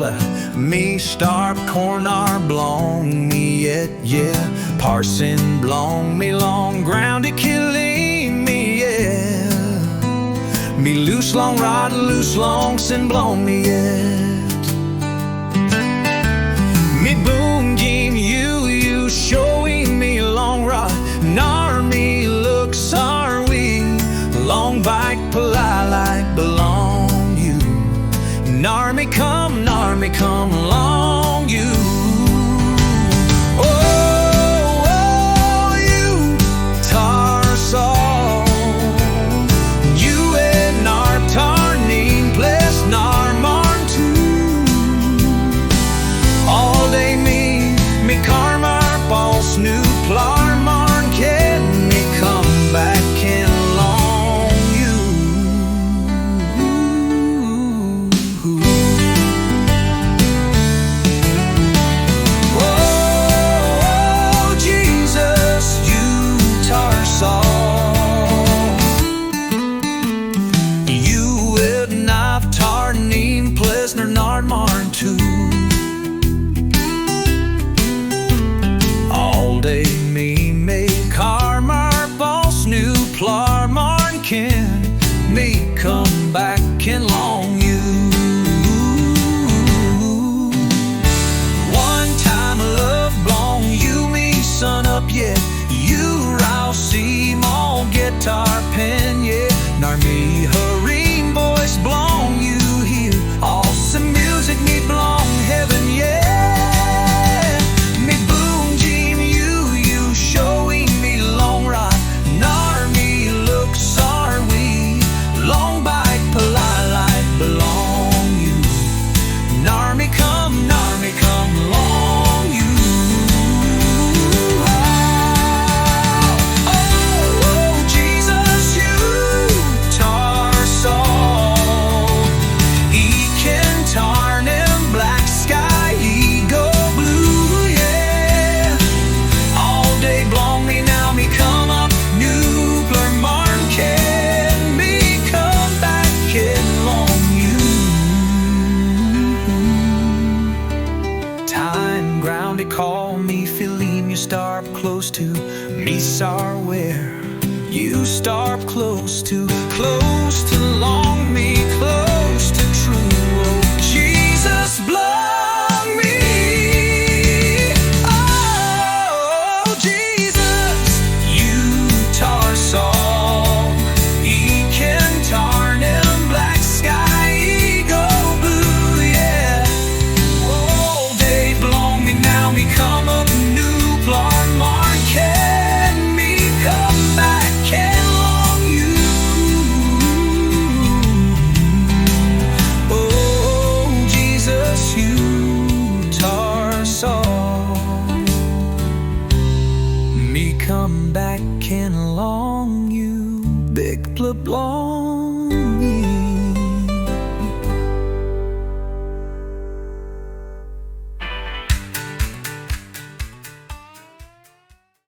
play me starp corner blong me yet, yeah. Parson blong me long ground to killing me, yeah. Me loose long rod, loose long sin blong me yet. Me boom game you showing me long rod, nar me looks are we long bike polite like belong you. Nar me come long you. Oh, you tar saw you and nar tarning place nar marn too. All day me karma balls new plar marn can me come back in long you. Oh, Jesus, you tar saw you would not tarning plesner nard marn too. All day me make karma balls new plar marn can me come back in long you. One time love blong you me sun up yet, you rouse see mall guitar pen yet, nar me hurrying voice blong you hear awesome music me blong heaven yeah. Me boom jean you showing me long ride, nar me looks are we long bike polite like belong you. Nar me come long you. Oh, Jesus, you tar saw he can tarn him black sky he go blue yeah. All day blong me now me come up nuclear marn can me come back in long you. Time ground to call me feeling you starp close to me sar where you starp close to long me close to true. Oh, Jesus blong me. Oh, Jesus, you tar saw he can tarn him black sky he go blue yeah. All day blong me now me come up new plar marn can me come back and long you. Oh, Jesus, you tar saw me come back and long you. Big blong